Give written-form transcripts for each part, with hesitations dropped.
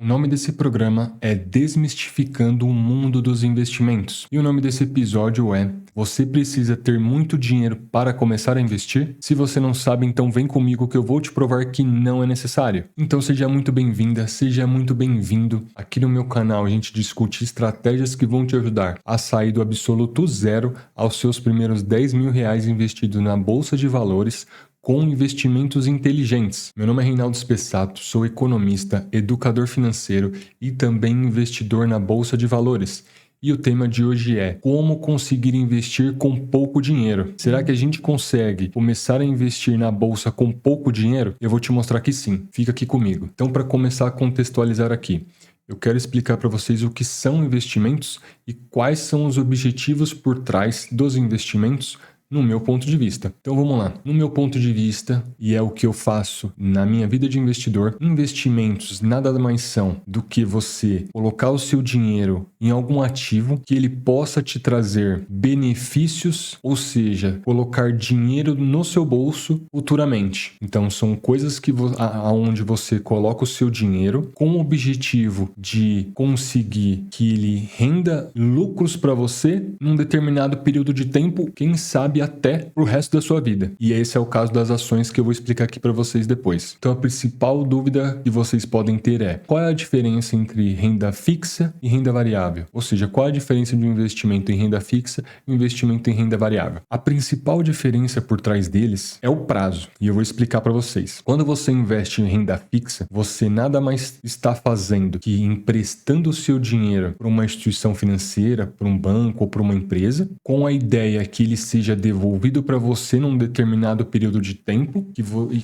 O nome desse programa é Desmistificando o Mundo dos Investimentos. E o nome desse episódio é Você precisa ter muito dinheiro para começar a investir? Se você não sabe, então vem comigo que eu vou te provar que não é necessário. Então seja muito bem-vinda, seja muito bem-vindo. Aqui no meu canal a gente discute estratégias que vão te ajudar a sair do absoluto zero aos seus primeiros 10 mil reais investidos na Bolsa de Valores com investimentos inteligentes. Meu nome é Reinaldo Spessato, sou economista, educador financeiro e também investidor na Bolsa de Valores. E o tema de hoje é como conseguir investir com pouco dinheiro. Será que a gente consegue começar a investir na bolsa com pouco dinheiro? Eu vou te mostrar que sim. Fica aqui comigo. Então, para começar a contextualizar aqui, eu quero explicar para vocês o que são investimentos e quais são os objetivos por trás dos investimentos no meu ponto de vista. Então vamos lá. No meu ponto de vista, e é o que eu faço na minha vida de investidor, investimentos nada mais são do que você colocar o seu dinheiro em algum ativo que ele possa te trazer benefícios, ou seja, colocar dinheiro no seu bolso futuramente. Então são coisas que aonde você coloca o seu dinheiro com o objetivo de conseguir que ele renda lucros para você num determinado período de tempo, quem sabe até pro resto da sua vida. E esse é o caso das ações que eu vou explicar aqui para vocês depois. Então a principal dúvida que vocês podem ter é: qual é a diferença entre renda fixa e renda variável? Ou seja, qual é a diferença de um investimento em renda fixa e um investimento em renda variável? A principal diferença por trás deles é o prazo, e eu vou explicar para vocês. Quando você investe em renda fixa, você nada mais está fazendo que emprestando o seu dinheiro para uma instituição financeira, para um banco ou para uma empresa, com a ideia que ele seja devolvido para você num determinado período de tempo,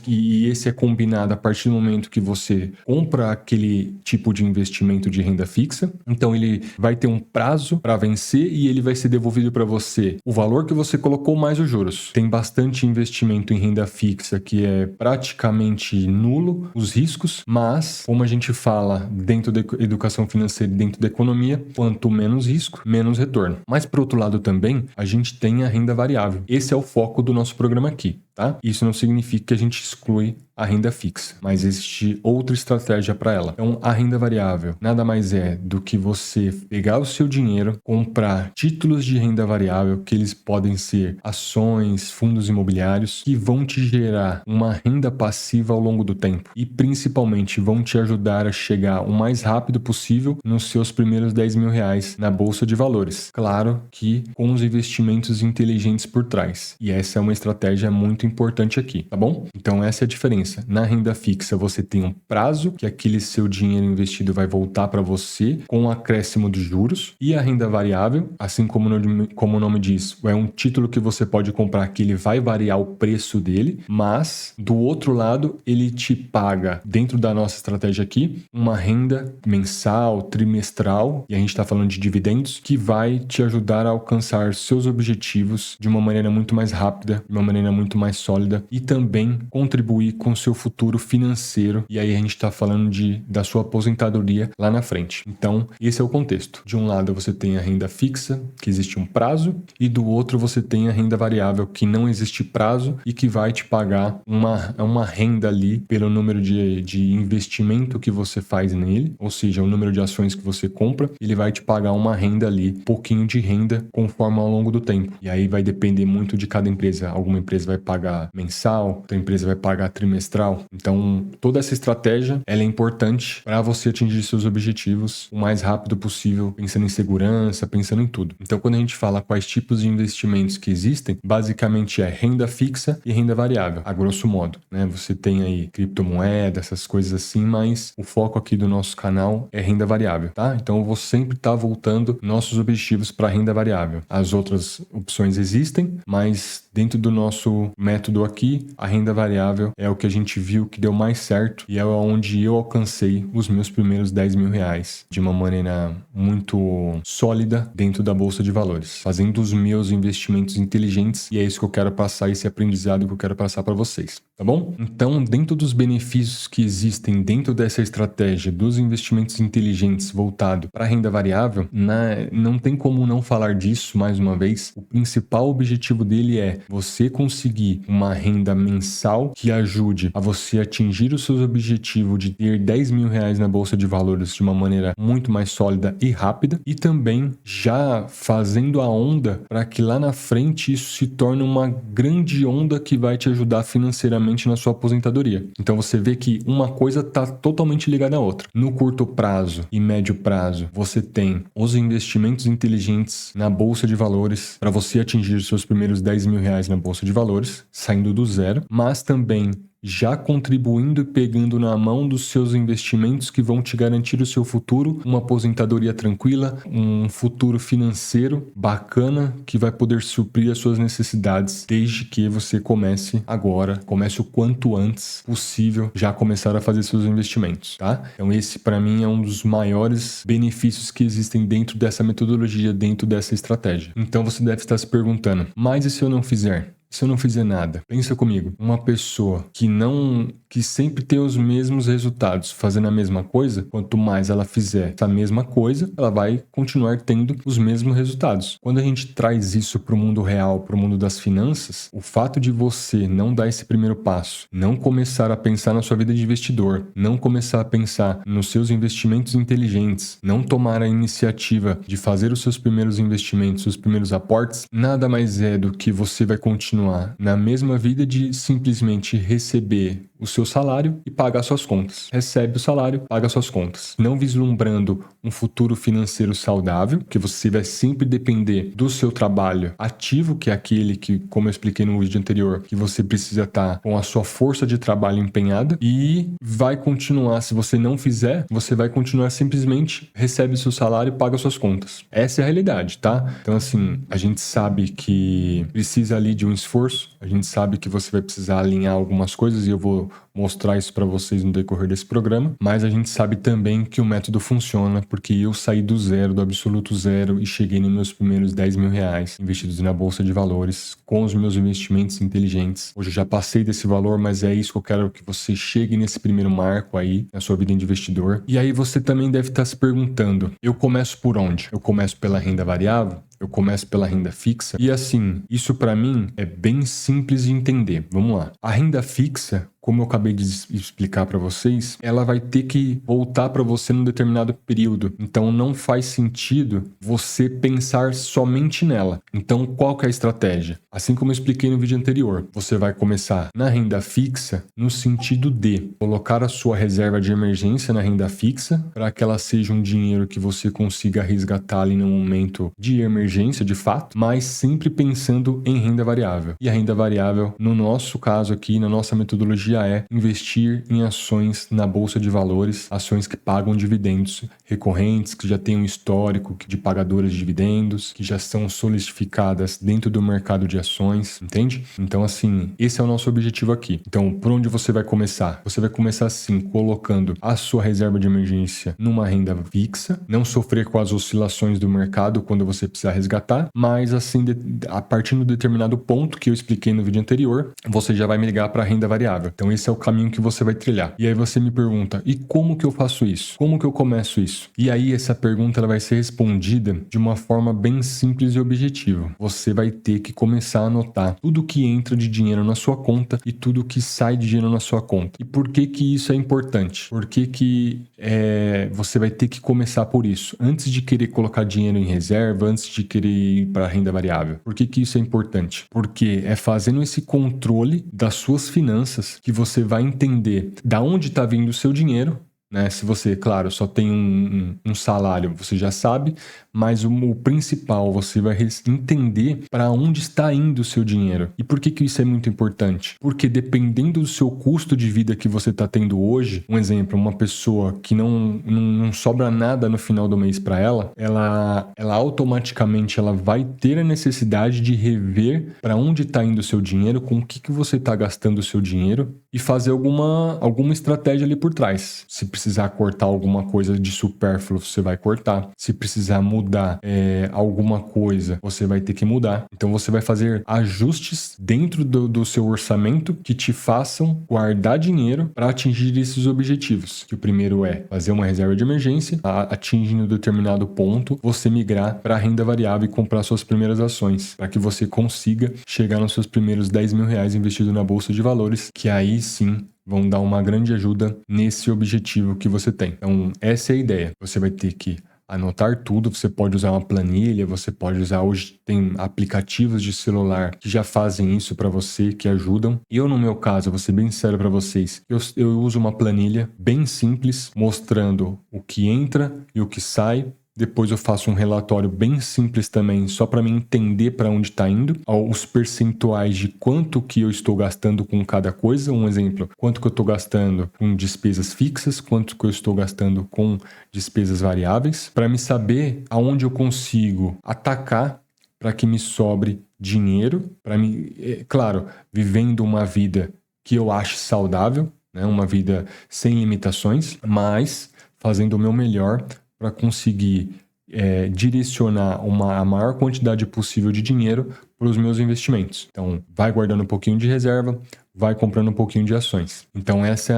e esse é combinado a partir do momento que você compra aquele tipo de investimento de renda fixa. Então ele vai ter um prazo para vencer e ele vai ser devolvido para você o valor que você colocou mais os juros. Tem bastante investimento em renda fixa que é praticamente nulo os riscos, mas como a gente fala dentro da educação financeira e dentro da economia, quanto menos risco, menos retorno. Mas por outro lado também, a gente tem a renda variável. Esse é o foco do nosso programa aqui, tá? Isso não significa que a gente exclui a renda fixa, mas existe outra estratégia para ela. Então, a renda variável nada mais é do que você pegar o seu dinheiro, comprar títulos de renda variável, que eles podem ser ações, fundos imobiliários, que vão te gerar uma renda passiva ao longo do tempo e principalmente vão te ajudar a chegar o mais rápido possível nos seus primeiros 10 mil reais na Bolsa de Valores. Claro que com os investimentos inteligentes por trás. E essa é uma estratégia muito importante aqui, tá bom? Então essa é a diferença. Na renda fixa você tem um prazo que aquele seu dinheiro investido vai voltar para você com o acréscimo de juros, e a renda variável, assim como o nome diz, é um título que você pode comprar que ele vai variar o preço dele, mas do outro lado ele te paga, dentro da nossa estratégia aqui, uma renda mensal, trimestral, e a gente está falando de dividendos, que vai te ajudar a alcançar seus objetivos de uma maneira muito mais rápida, de uma maneira muito mais sólida, e também contribuir com o seu futuro financeiro. E aí a gente está falando da sua aposentadoria lá na frente. Então, esse é o contexto. De um lado você tem a renda fixa, que existe um prazo, e do outro você tem a renda variável, que não existe prazo e que vai te pagar uma renda ali pelo número de investimento que você faz nele, ou seja, o número de ações que você compra, ele vai te pagar uma renda ali, pouquinho de renda, conforme ao longo do tempo. E aí vai depender muito de cada empresa. Alguma empresa vai pagar mensal, outra empresa vai pagar trimestral. Então, toda essa estratégia, ela é importante para você atingir seus objetivos o mais rápido possível, pensando em segurança, pensando em tudo. Então, quando a gente fala quais tipos de investimentos que existem, basicamente é renda fixa e renda variável, a grosso modo, né? Você tem aí criptomoeda, essas coisas assim, mas o foco aqui do nosso canal é renda variável, tá? Então, eu vou sempre estar voltando nossos objetivos para renda variável. As outras opções existem, mas dentro do nosso método aqui, a renda variável é o que a gente viu que deu mais certo e é onde eu alcancei os meus primeiros 10 mil reais de uma maneira muito sólida dentro da Bolsa de Valores, fazendo os meus investimentos inteligentes, e é isso que eu quero passar, esse aprendizado que eu quero passar para vocês, tá bom? Então, dentro dos benefícios que existem dentro dessa estratégia dos investimentos inteligentes voltado para a renda variável, não tem como não falar disso mais uma vez. O principal objetivo dele é você conseguir uma renda mensal que ajude a você atingir os seus objetivos de ter 10 mil reais na Bolsa de Valores de uma maneira muito mais sólida e rápida, e também já fazendo a onda para que lá na frente isso se torne uma grande onda que vai te ajudar financeiramente na sua aposentadoria. Então você vê que uma coisa está totalmente ligada à outra. No curto prazo e médio prazo, você tem os investimentos inteligentes na Bolsa de Valores para você atingir os seus primeiros 10 mil reais na Bolsa de Valores, saindo do zero, mas também já contribuindo e pegando na mão dos seus investimentos que vão te garantir o seu futuro, uma aposentadoria tranquila, um futuro financeiro bacana que vai poder suprir as suas necessidades desde que você comece agora, comece o quanto antes possível já começar a fazer seus investimentos, tá? Então esse para mim é um dos maiores benefícios que existem dentro dessa metodologia, dentro dessa estratégia. Então você deve estar se perguntando, mas e se eu não fizer? Se eu não fizer nada, pensa comigo, uma pessoa que sempre tem os mesmos resultados fazendo a mesma coisa, quanto mais ela fizer essa mesma coisa, ela vai continuar tendo os mesmos resultados. Quando a gente traz isso para o mundo real, para o mundo das finanças, o fato de você não dar esse primeiro passo, não começar a pensar na sua vida de investidor, não começar a pensar nos seus investimentos inteligentes, não tomar a iniciativa de fazer os seus primeiros investimentos, os primeiros aportes, nada mais é do que você vai continuar na mesma vida de simplesmente receber o seu salário e pagar suas contas. Recebe o salário, paga suas contas. Não vislumbrando um futuro financeiro saudável, que você vai sempre depender do seu trabalho ativo, que é aquele que, como eu expliquei no vídeo anterior, que você precisa estar com a sua força de trabalho empenhada, e vai continuar, se você não fizer, você vai continuar simplesmente recebe o seu salário e paga suas contas. Essa é a realidade, tá? Então assim, a gente sabe que precisa ali de um esforço, a gente sabe que você vai precisar alinhar algumas coisas e eu vou mostrar isso para vocês no decorrer desse programa, mas a gente sabe também que o método funciona porque eu saí do zero, do absoluto zero, e cheguei nos meus primeiros 10 mil reais investidos na Bolsa de Valores com os meus investimentos inteligentes. Hoje eu já passei desse valor, mas é isso que eu quero que você chegue nesse primeiro marco aí na sua vida de investidor. E aí você também deve estar se perguntando, eu começo por onde? Eu começo pela renda variável? Eu começo pela renda fixa? E assim, isso para mim é bem simples de entender. Vamos lá. A renda fixa, como eu acabei de explicar para vocês, ela vai ter que voltar para você num determinado período. Então não faz sentido você pensar somente nela. Então qual que é a estratégia? Assim como eu expliquei no vídeo anterior, você vai começar na renda fixa no sentido de colocar a sua reserva de emergência na renda fixa para que ela seja um dinheiro que você consiga resgatar ali no momento de emergência, de fato, mas sempre pensando em renda variável. E a renda variável, no nosso caso aqui, na nossa metodologia, é investir em ações na Bolsa de Valores, ações que pagam dividendos recorrentes, que já têm um histórico de pagadoras de dividendos, que já são solidificadas dentro do mercado de ações, entende? Então, assim, esse é o nosso objetivo aqui. Então, por onde você vai começar? Você vai começar, assim, colocando a sua reserva de emergência numa renda fixa, não sofrer com as oscilações do mercado quando você precisar resgatar, mas, assim, a partir de um determinado ponto que eu expliquei no vídeo anterior, você já vai migrar para a renda variável. Então esse é o caminho que você vai trilhar. E aí você me pergunta, e como que eu faço isso? Como que eu começo isso? E aí essa pergunta ela vai ser respondida de uma forma bem simples e objetiva. Você vai ter que começar a anotar tudo que entra de dinheiro na sua conta e tudo que sai de dinheiro na sua conta. E por que que isso é importante? Por que que você vai ter que começar por isso? Antes de querer colocar dinheiro em reserva, antes de querer ir para a renda variável. Por que que isso é importante? Porque é fazendo esse controle das suas finanças que você vai entender da onde está vindo o seu dinheiro, né? Se você, claro, só tem um salário, você já sabe, mas o principal, você vai entender para onde está indo o seu dinheiro. E por que que isso é muito importante? Porque dependendo do seu custo de vida que você está tendo hoje, um exemplo, uma pessoa que não sobra nada no final do mês para ela automaticamente ela vai ter a necessidade de rever para onde está indo o seu dinheiro, com o que você está gastando o seu dinheiro e fazer alguma estratégia ali por trás. Se precisar cortar alguma coisa de supérfluo supérfluo, você vai cortar. Se precisar mudar alguma coisa, você vai ter que mudar. Então você vai fazer ajustes dentro do seu orçamento que te façam guardar dinheiro para atingir esses objetivos. Que o primeiro é fazer uma reserva de emergência, atingindo determinado ponto, você migrar para a renda variável e comprar suas primeiras ações, para que você consiga chegar nos seus primeiros 10 mil reais investidos na Bolsa de Valores, que aí sim vão dar uma grande ajuda nesse objetivo que você tem. Então, essa é a ideia. Você vai ter que anotar tudo, você pode usar uma planilha, você pode usar, hoje tem aplicativos de celular que já fazem isso para você, que ajudam. Eu, no meu caso, vou ser bem sincero para vocês, eu uso uma planilha bem simples, mostrando o que entra e o que sai. Depois eu faço um relatório bem simples também, só para mim entender para onde está indo, os percentuais de quanto que eu estou gastando com cada coisa. Um exemplo, quanto que eu estou gastando com despesas fixas, quanto que eu estou gastando com despesas variáveis, para me saber aonde eu consigo atacar para que me sobre dinheiro, para mim, claro, vivendo uma vida que eu ache saudável, né, uma vida sem limitações, mas fazendo o meu melhor para conseguir direcionar a maior quantidade possível de dinheiro para os meus investimentos. Então, vai guardando um pouquinho de reserva, vai comprando um pouquinho de ações. Então, esse é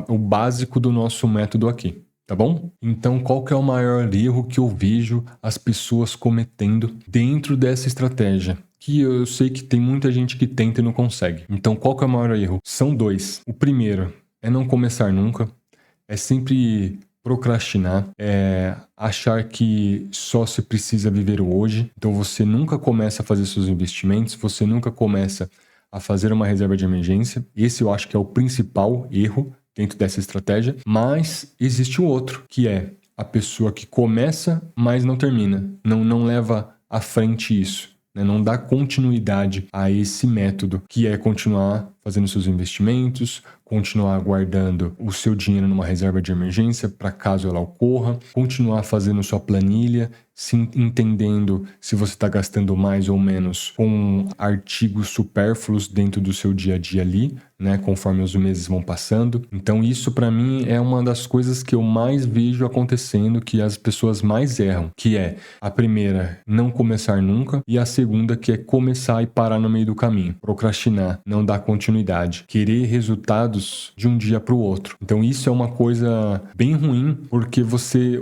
o básico do nosso método aqui, tá bom? Então, qual que é o maior erro que eu vejo as pessoas cometendo dentro dessa estratégia? Que eu sei que tem muita gente que tenta e não consegue. Então, qual que é o maior erro? São dois. O primeiro é não começar nunca. É sempre procrastinar, achar que só se precisa viver o hoje. Então você nunca começa a fazer seus investimentos, você nunca começa a fazer uma reserva de emergência. Esse eu acho que é o principal erro dentro dessa estratégia. Mas existe o outro, que é a pessoa que começa, mas não termina, não leva à frente isso, né? Não dá continuidade a esse método, que é continuar fazendo seus investimentos, continuar guardando o seu dinheiro numa reserva de emergência para caso ela ocorra, continuar fazendo sua planilha, entendendo se você está gastando mais ou menos com artigos supérfluos dentro do seu dia a dia ali, né, conforme os meses vão passando. Então isso para mim é uma das coisas que eu mais vejo acontecendo, que as pessoas mais erram, que é a primeira, não começar nunca, e a segunda, que é começar e parar no meio do caminho, procrastinar, não dar continuidade, querer resultados de um dia para o outro. Então isso é uma coisa bem ruim, porque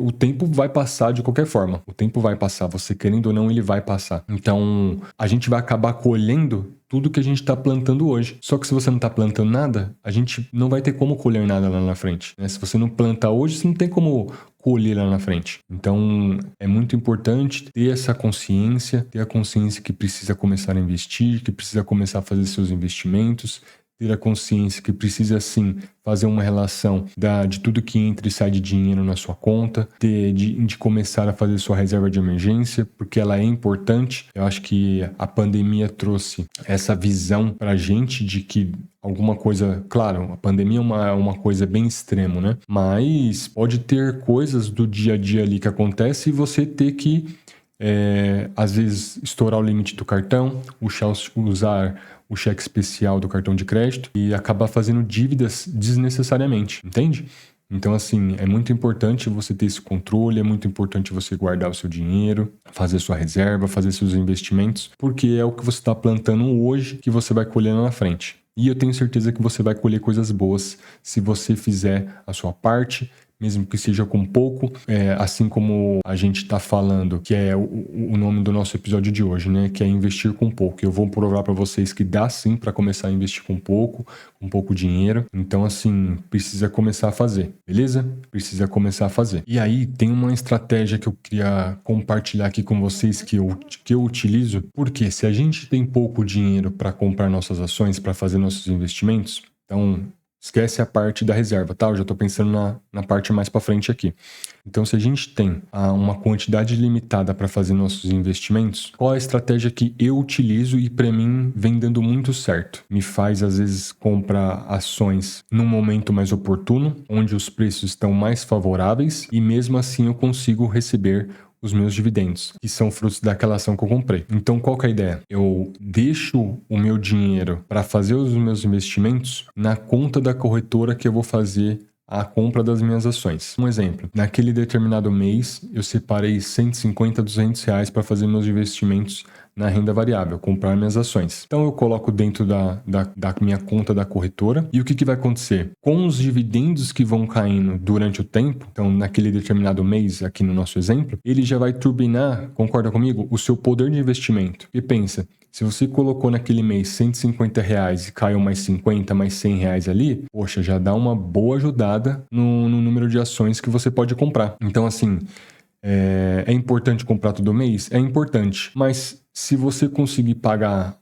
o tempo vai passar de qualquer forma. O tempo vai passar, você querendo ou não, ele vai passar. Então a gente vai acabar colhendo tudo que a gente está plantando hoje. Só que se você não está plantando nada, a gente não vai ter como colher nada lá na frente, né? Se você não plantar hoje, você não tem como colher lá na frente. Então, é muito importante ter essa consciência, ter a consciência que precisa começar a investir, que precisa começar a fazer seus investimentos, ter a consciência que precisa, sim, fazer uma relação de tudo que entra e sai de dinheiro na sua conta, de começar a fazer sua reserva de emergência, porque ela é importante. Eu acho que a pandemia trouxe essa visão pra gente de que alguma coisa... Claro, a pandemia é uma coisa bem extrema, né? Mas pode ter coisas do dia a dia ali que acontece e você ter que, às vezes, estourar o limite do cartão, usar o cheque especial do cartão de crédito e acabar fazendo dívidas desnecessariamente, entende? Então, assim, é muito importante você ter esse controle, é muito importante você guardar o seu dinheiro, fazer sua reserva, fazer seus investimentos, porque é o que você está plantando hoje que você vai colher lá na frente. E eu tenho certeza que você vai colher coisas boas se você fizer a sua parte, mesmo que seja com pouco, assim como a gente está falando, que é o nome do nosso episódio de hoje, né? Que é investir com pouco. Eu vou provar para vocês que dá sim para começar a investir com pouco dinheiro. Então, assim, precisa começar a fazer, beleza? Precisa começar a fazer. E aí, tem uma estratégia que eu queria compartilhar aqui com vocês que eu utilizo, porque se a gente tem pouco dinheiro para comprar nossas ações, para fazer nossos investimentos, então... esquece a parte da reserva, tá? Eu já tô pensando na parte mais para frente aqui. Então, se a gente tem uma quantidade limitada para fazer nossos investimentos, qual a estratégia que eu utilizo e para mim vem dando muito certo? Me faz, às vezes, comprar ações num momento mais oportuno, onde os preços estão mais favoráveis e mesmo assim eu consigo receber os meus dividendos, que são frutos daquela ação que eu comprei. Então, qual que é a ideia? Eu deixo o meu dinheiro para fazer os meus investimentos na conta da corretora que eu vou fazer a compra das minhas ações. Um exemplo, naquele determinado mês, eu separei 150, R$200 para fazer meus investimentos na renda variável, comprar minhas ações. Então eu coloco dentro da minha conta da corretora e o que vai acontecer? Com os dividendos que vão caindo durante o tempo, então naquele determinado mês, aqui no nosso exemplo, ele já vai turbinar, concorda comigo, o seu poder de investimento. E pensa, se você colocou naquele mês R$150 e caiu mais 50, mais R$100 ali, poxa, já dá uma boa ajudada no número de ações que você pode comprar. Então assim, é importante comprar todo mês? É importante, mas se você conseguir pagar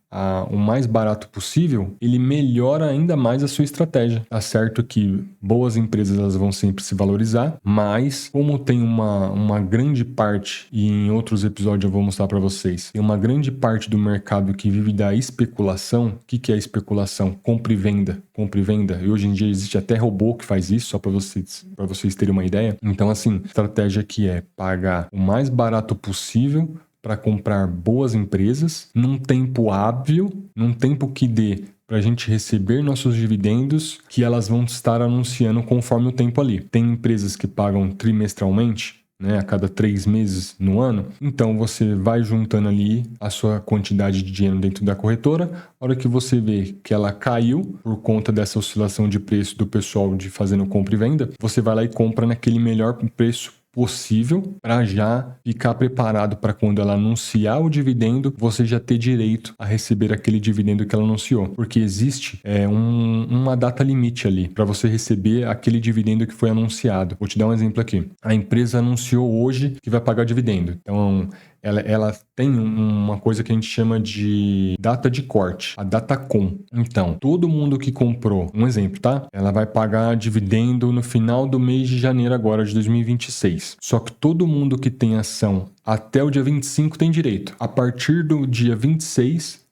o mais barato possível, ele melhora ainda mais a sua estratégia. Tá certo que boas empresas elas vão sempre se valorizar, mas como tem uma grande parte, e em outros episódios eu vou mostrar para vocês, tem uma grande parte do mercado que vive da especulação. O que é especulação? Compra e venda. Compra e venda. E hoje em dia existe até robô que faz isso, só para vocês terem uma ideia. Então assim, a estratégia aqui é pagar o mais barato possível para comprar boas empresas num tempo hábil, num tempo que dê para a gente receber nossos dividendos, que elas vão estar anunciando conforme o tempo ali. Tem empresas que pagam trimestralmente, né, a cada 3 meses no ano. Então você vai juntando ali a sua quantidade de dinheiro dentro da corretora. A hora que você vê que ela caiu por conta dessa oscilação de preço do pessoal de fazendo compra e venda, você vai lá e compra naquele melhor preço possível para já ficar preparado para quando ela anunciar o dividendo, você já ter direito a receber aquele dividendo que ela anunciou. Porque existe uma data limite ali para você receber aquele dividendo que foi anunciado. Vou te dar um exemplo aqui. A empresa anunciou hoje que vai pagar dividendo. Então, ela tem uma coisa que a gente chama de data de corte, a Datacom. Então, todo mundo que comprou, um exemplo, tá? Ela vai pagar dividendo no final do mês de janeiro agora de 2026. Só que todo mundo que tem ação até o dia 25 tem direito. A partir do dia 26,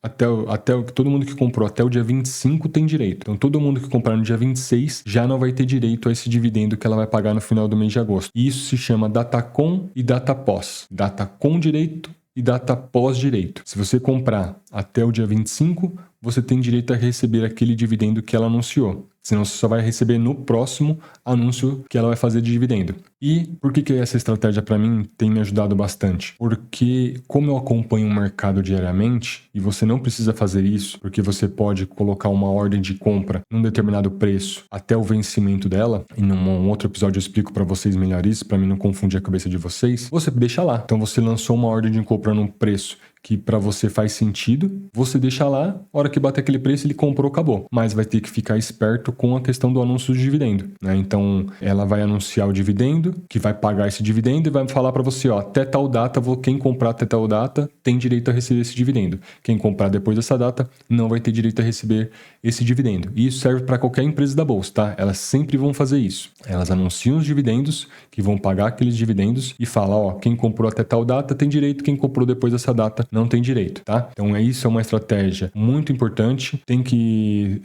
todo mundo que comprou até o dia 25 tem direito. Então, todo mundo que comprar no dia 26 já não vai ter direito a esse dividendo que ela vai pagar no final do mês de agosto. E isso se chama Datacom e Datapós. Datacom direito e Datapós direito. Se você comprar até o dia 25, você tem direito a receber aquele dividendo que ela anunciou. Senão você só vai receber no próximo anúncio que ela vai fazer de dividendo. E por que essa estratégia para mim tem me ajudado bastante? Porque como eu acompanho o mercado diariamente, e você não precisa fazer isso, porque você pode colocar uma ordem de compra num determinado preço até o vencimento dela, e num outro episódio eu explico para vocês melhor isso, para mim não confundir a cabeça de vocês, você deixa lá. Então você lançou uma ordem de compra num preço que para você faz sentido, você deixa lá, a hora que bater aquele preço ele comprou, acabou. Mas vai ter que ficar esperto com a questão do anúncio de dividendo, né? Então, ela vai anunciar o dividendo, que vai pagar esse dividendo e vai falar para você, ó, até tal data, quem comprar até tal data tem direito a receber esse dividendo. Quem comprar depois dessa data não vai ter direito a receber esse dividendo. E isso serve para qualquer empresa da bolsa, tá? Elas sempre vão fazer isso. Elas anunciam os dividendos, que vão pagar aqueles dividendos e falam, ó, quem comprou até tal data tem direito, quem comprou depois dessa data não tem direito, tá? Então isso é uma estratégia muito importante, tem que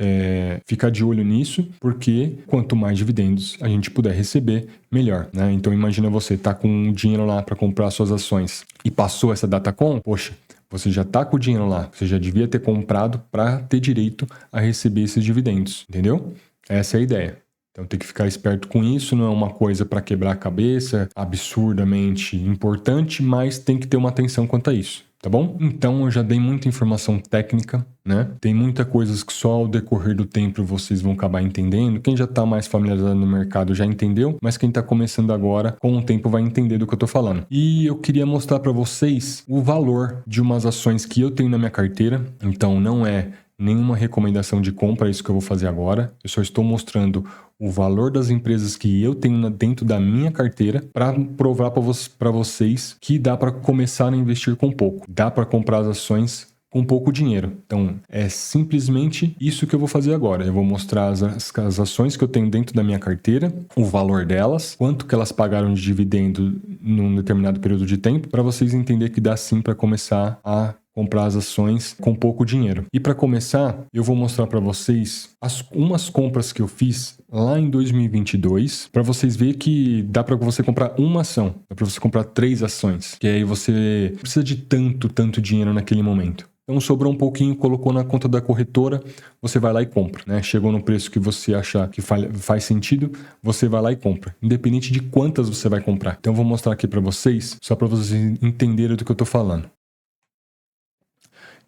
ficar de olho nisso, porque quanto mais dividendos a gente puder receber, melhor, né? Então imagina você tá com dinheiro lá para comprar suas ações e passou essa Datacom, poxa, você já tá com o dinheiro lá, você já devia ter comprado para ter direito a receber esses dividendos, entendeu? Essa é a ideia. Então tem que ficar esperto com isso, não é uma coisa para quebrar a cabeça, absurdamente importante, mas tem que ter uma atenção quanto a isso. Tá bom? Então eu já dei muita informação técnica, né? Tem muita coisas que só ao decorrer do tempo vocês vão acabar entendendo. Quem já está mais familiarizado no mercado já entendeu, mas quem está começando agora, com o tempo vai entender do que eu tô falando. E eu queria mostrar para vocês o valor de umas ações que eu tenho na minha carteira. Então não é nenhuma recomendação de compra, é isso que eu vou fazer agora. Eu só estou mostrando o valor das empresas que eu tenho dentro da minha carteira para provar para vocês que dá para começar a investir com pouco. Dá para comprar as ações com pouco dinheiro. Então, é simplesmente isso que eu vou fazer agora. Eu vou mostrar as ações que eu tenho dentro da minha carteira, o valor delas, quanto que elas pagaram de dividendo num determinado período de tempo, para vocês entenderem que dá sim para começar a comprar as ações com pouco dinheiro. E para começar, eu vou mostrar para vocês umas compras que eu fiz lá em 2022, para vocês verem que dá para você comprar uma ação, dá para você comprar 3 ações, que aí você não precisa de tanto dinheiro naquele momento. Então sobrou um pouquinho, colocou na conta da corretora, você vai lá e compra, né? Chegou no preço que você achar que faz sentido, você vai lá e compra, independente de quantas você vai comprar. Então eu vou mostrar aqui para vocês, só para vocês entenderem do que eu tô falando.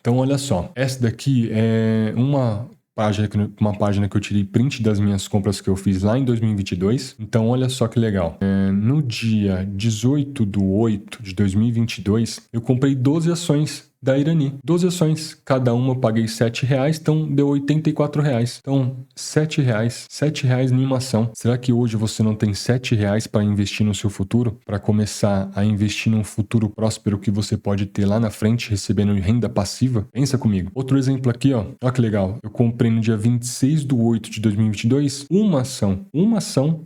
Então olha só, essa daqui é uma página que eu tirei print das minhas compras que eu fiz lá em 2022. Então, olha só que legal. No dia 18/8 de 2022, eu comprei 12 ações da Irani. 12 ações, cada uma eu paguei R$7, então deu R$84. Então, R$7, R$7 em uma ação. Será que hoje você não tem R$7 para investir no seu futuro? Para começar a investir num futuro próspero que você pode ter lá na frente, recebendo renda passiva? Pensa comigo. Outro exemplo aqui, ó. Olha que legal. Eu comprei no dia 26/8 de 2022 uma ação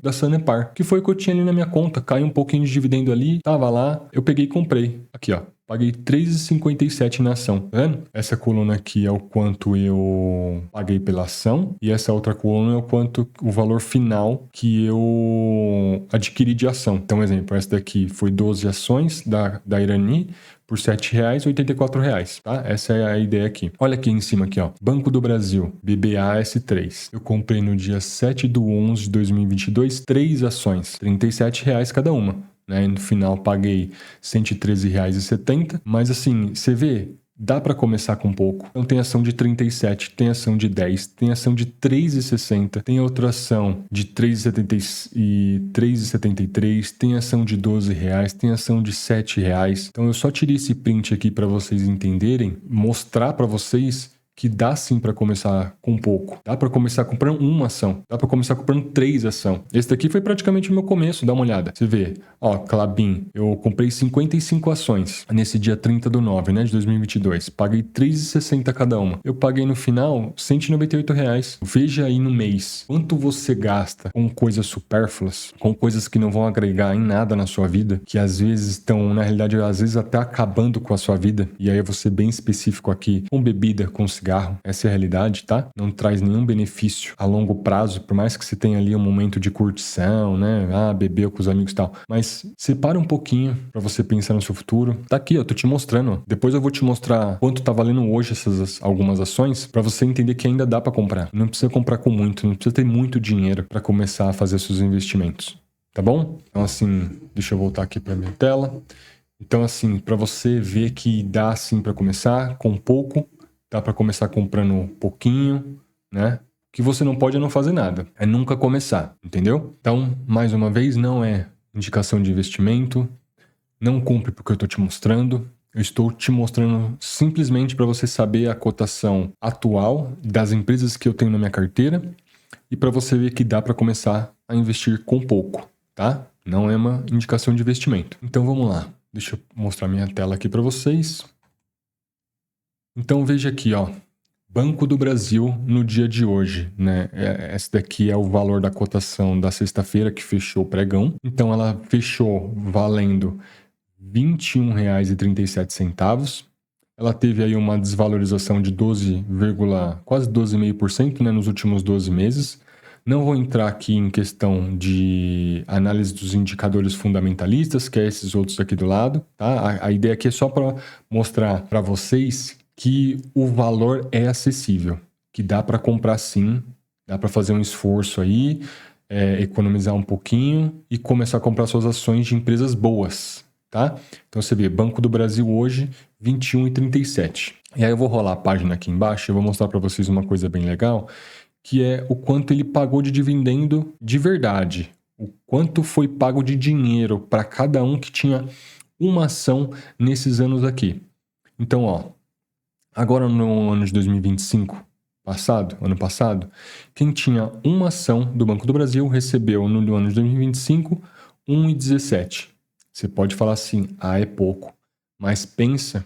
da Sanepar, que foi o que eu tinha ali na minha conta. Caiu um pouquinho de dividendo ali, tava lá, eu peguei e comprei. Aqui, ó. Paguei R$3,57 na ação, tá vendo? Essa coluna aqui é o quanto eu paguei pela ação e essa outra coluna é o valor final que eu adquiri de ação. Então, exemplo, essa daqui foi 12 ações da Irani por R$7, R$84, tá? Essa é a ideia aqui. Olha aqui em cima aqui, ó. Banco do Brasil, BBAS3. Eu comprei no dia 7/11 de 2022 3 ações, R$37 cada uma. Né? No final paguei R$113,70, mas assim, você vê, dá para começar com pouco. Então tem ação de 37, tem ação de 10, tem ação de 3,60, tem outra ação de 3,73, tem ação de R$12, tem ação de R$7. Então eu só tirei esse print aqui para vocês entenderem, mostrar para vocês que dá sim para começar com pouco. Dá para começar comprando uma ação. Dá para começar comprando 3 ações. Esse daqui foi praticamente o meu começo, dá uma olhada. Você vê, ó, Klabin, eu comprei 55 ações nesse dia 30/9, né, de 2022. Paguei R$3,60 cada uma. Eu paguei no final R$198. Veja aí no mês quanto você gasta com coisas supérfluas, com coisas que não vão agregar em nada na sua vida, que às vezes estão, na realidade, às vezes até acabando com a sua vida. E aí eu vou ser bem específico aqui, com bebida, com cigarro, essa é a realidade, tá? Não traz nenhum benefício a longo prazo, por mais que você tenha ali um momento de curtição, né? Ah, beber com os amigos e tal. Mas separa um pouquinho pra você pensar no seu futuro. Tá aqui, ó, tô te mostrando, ó. Depois eu vou te mostrar quanto tá valendo hoje essas algumas ações, pra você entender que ainda dá pra comprar. Não precisa comprar com muito, não precisa ter muito dinheiro pra começar a fazer seus investimentos. Tá bom? Então assim, deixa eu voltar aqui pra minha tela. Então assim, pra você ver que dá assim pra começar, com pouco, dá para começar comprando um pouquinho, né? O que você não pode é não fazer nada. É nunca começar, entendeu? Então, mais uma vez, não é indicação de investimento. Não compre porque eu estou te mostrando. Eu estou te mostrando simplesmente para você saber a cotação atual das empresas que eu tenho na minha carteira e para você ver que dá para começar a investir com pouco, tá? Não é uma indicação de investimento. Então, vamos lá. Deixa eu mostrar minha tela aqui para vocês. Então veja aqui, ó, Banco do Brasil no dia de hoje, né? Esse daqui é o valor da cotação da sexta-feira que fechou o pregão. Então ela fechou valendo R$21,37. Ela teve aí uma desvalorização de quase 12,5%, né, nos últimos 12 meses. Não vou entrar aqui em questão de análise dos indicadores fundamentalistas, que é esses outros aqui do lado, tá? A ideia aqui é só para mostrar para vocês que o valor é acessível, que dá para comprar sim, dá para fazer um esforço aí, economizar um pouquinho e começar a comprar suas ações de empresas boas, tá? Então você vê, Banco do Brasil hoje, R$21,37. E aí eu vou rolar a página aqui embaixo e vou mostrar para vocês uma coisa bem legal, que é o quanto ele pagou de dividendo de verdade, o quanto foi pago de dinheiro para cada um que tinha uma ação nesses anos aqui. Então, ó, agora no ano de 2025, ano passado, quem tinha uma ação do Banco do Brasil recebeu no ano de 2025 R$1,17. Você pode falar assim, é pouco, mas pensa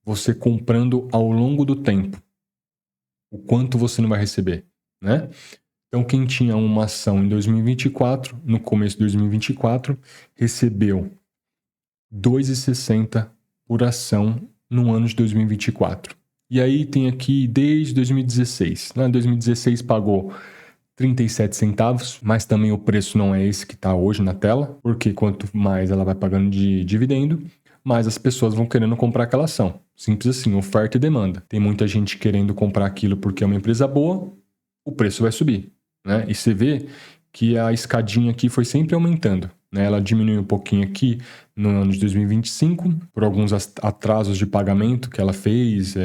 você comprando ao longo do tempo, o quanto você não vai receber, né? Então quem tinha uma ação em 2024, no começo de 2024, recebeu R$2,60 por ação no ano de 2024. E aí tem aqui desde 2016. Em 2016 pagou 37 centavos, mas também o preço não é esse que está hoje na tela, porque quanto mais ela vai pagando de dividendo, mais as pessoas vão querendo comprar aquela ação. Simples assim, oferta e demanda. Tem muita gente querendo comprar aquilo porque é uma empresa boa, o preço vai subir, né? E você vê que a escadinha aqui foi sempre aumentando, né? Ela diminuiu um pouquinho aqui no ano de 2025, por alguns atrasos de pagamento que ela fez,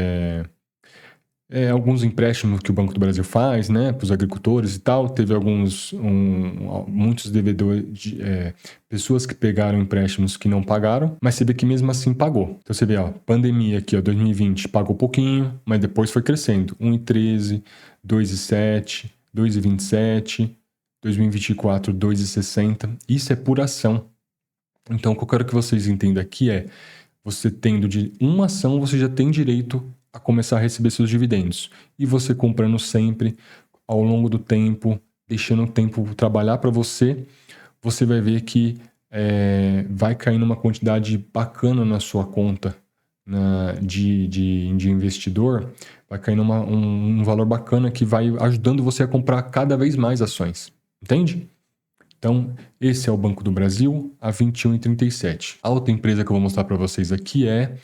alguns empréstimos que o Banco do Brasil faz, né, para os agricultores e tal. Teve muitos devedores, pessoas que pegaram empréstimos que não pagaram, mas você vê que mesmo assim pagou. Então você vê, ó, pandemia aqui, ó, 2020 pagou pouquinho, mas depois foi crescendo. 1,13, 2,7, 2,27, 2024, 2,60. Isso é pura ação. Então o que eu quero que vocês entendam aqui é, você tendo de uma ação, você já tem direito a começar a receber seus dividendos. E você comprando sempre, ao longo do tempo, deixando o tempo trabalhar para você, você vai ver que vai cair numa quantidade bacana na sua conta de investidor, vai cair um valor bacana que vai ajudando você a comprar cada vez mais ações. Entende? Então, esse é o Banco do Brasil, a 21,37. A outra empresa que eu vou mostrar para vocês aqui é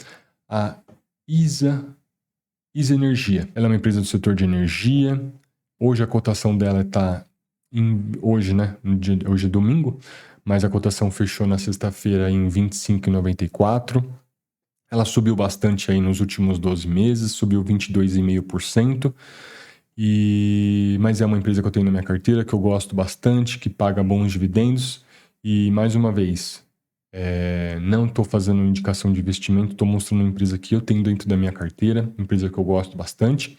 a ISA Energia. Ela é uma empresa do setor de energia. Hoje a cotação dela está hoje, né? Hoje é domingo, mas a cotação fechou na sexta-feira em 25,94. Ela subiu bastante aí nos últimos 12 meses, subiu 22,5%. Mas é uma empresa que eu tenho na minha carteira, que eu gosto bastante, que paga bons dividendos. E, mais uma vez, não estou fazendo indicação de investimento, estou mostrando uma empresa que eu tenho dentro da minha carteira, empresa que eu gosto bastante,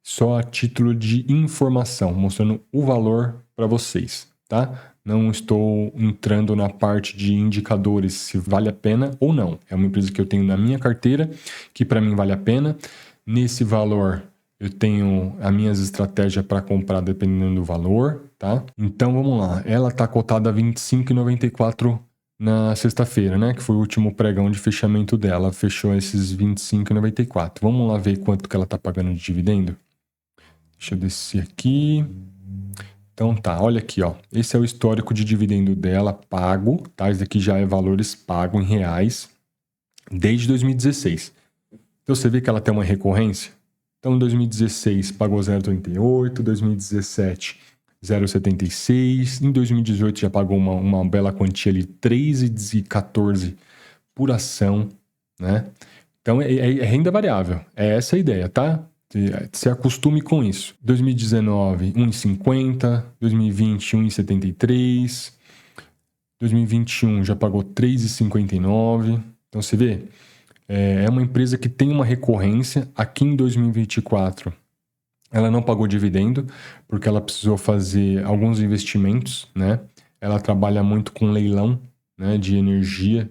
só a título de informação, mostrando o valor para vocês, tá? Não estou entrando na parte de indicadores se vale a pena ou não. É uma empresa que eu tenho na minha carteira, que para mim vale a pena. Nesse valor, eu tenho as minhas estratégias para comprar dependendo do valor, tá? Então vamos lá. Ela está cotada a 25,94 na sexta-feira, né? Que foi o último pregão de fechamento dela. Fechou esses 25,94. Vamos lá ver quanto que ela está pagando de dividendo? Deixa eu descer aqui. Então tá, olha aqui, ó. Esse é o histórico de dividendo dela pago, tá? Esse daqui já é valores pagos em reais desde 2016. Então você vê que ela tem uma recorrência. Então, em 2016 pagou 0,38, 2017 0,76, em 2018 já pagou uma bela quantia ali, 3,14 por ação, né? Então, é renda variável, é essa a ideia, tá? Se acostume com isso. 2019, 1,50, 2020, 1,73, 2021 já pagou 3,59. Então, você vê, é uma empresa que tem uma recorrência. Aqui em 2024, ela não pagou dividendo, porque ela precisou fazer alguns investimentos, né? Ela trabalha muito com leilão, né, de energia,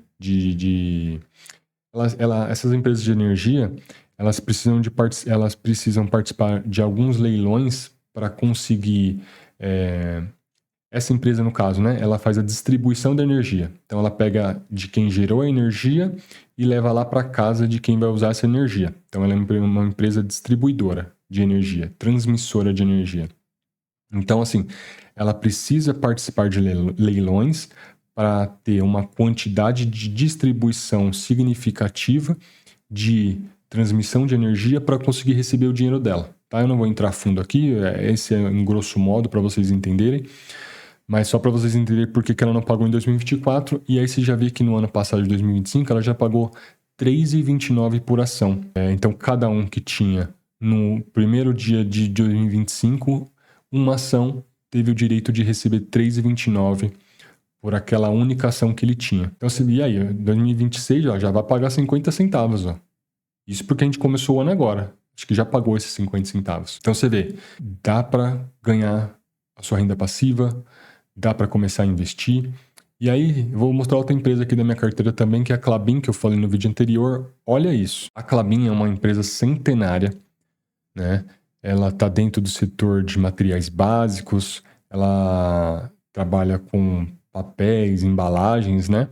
essas empresas de energia, elas precisam participar de alguns leilões para conseguir... Essa empresa, no caso, né, ela faz a distribuição da energia. Então, ela pega de quem gerou a energia e leva lá para casa de quem vai usar essa energia. Então, ela é uma empresa distribuidora de energia, transmissora de energia. Então, assim, ela precisa participar de leilões para ter uma quantidade de distribuição significativa de transmissão de energia para conseguir receber o dinheiro dela. Tá? Eu não vou entrar a fundo aqui, esse é em grosso modo para vocês entenderem. Mas só para vocês entenderem por que ela não pagou em 2024. E aí você já vê que no ano passado, de 2025, ela já pagou 3,29 por ação. Então, cada um que tinha no primeiro dia de 2025, uma ação teve o direito de receber 3,29 por aquela única ação que ele tinha. Então, e aí, 2026 já vai pagar 50 centavos. Ó. Isso porque a gente começou o ano agora. Acho que já pagou esses 50 centavos. Então, você vê, dá para ganhar a sua renda passiva, dá para começar a investir. E aí, eu vou mostrar outra empresa aqui da minha carteira também, que é a Klabin, que eu falei no vídeo anterior. Olha isso. A Klabin é uma empresa centenária, né? Ela está dentro do setor de materiais básicos, ela trabalha com papéis, embalagens, né?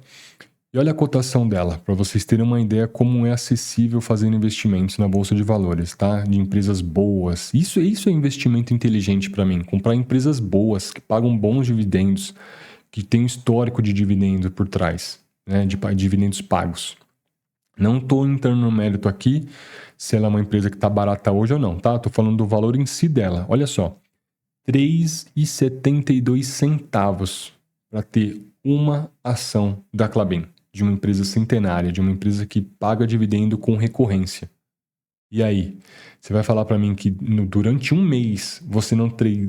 E olha a cotação dela, para vocês terem uma ideia como é acessível fazer investimentos na Bolsa de Valores, tá? De empresas boas. Isso é investimento inteligente para mim. Comprar empresas boas, que pagam bons dividendos, que tem um histórico de dividendo por trás, né? De dividendos pagos. Não estou entrando no mérito aqui se ela é uma empresa que está barata hoje ou não, tá? Estou falando do valor em si dela. Olha só, R$ 3,72 para ter uma ação da Klabin, de uma empresa centenária, de uma empresa que paga dividendo com recorrência. E aí, você vai falar para mim que durante um mês você não tem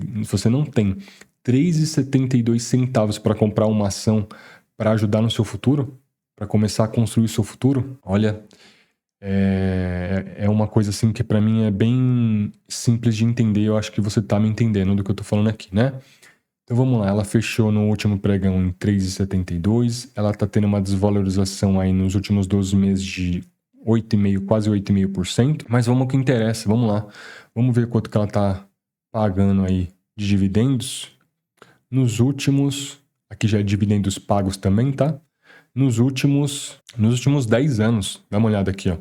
R$ 3,72 para comprar uma ação para ajudar no seu futuro? Para começar a construir o seu futuro? Olha, é uma coisa assim que para mim é bem simples de entender. Eu acho que você tá me entendendo do que eu tô falando aqui, né? Então vamos lá, ela fechou no último pregão em 3,72. Ela tá tendo uma desvalorização aí nos últimos 12 meses de 8,5%, quase 8,5%. Mas vamos ao que interessa, vamos lá. Vamos ver quanto que ela tá pagando aí de dividendos. Nos últimos, aqui já é dividendos pagos também, tá? Nos últimos 10 anos. Dá uma olhada aqui, ó.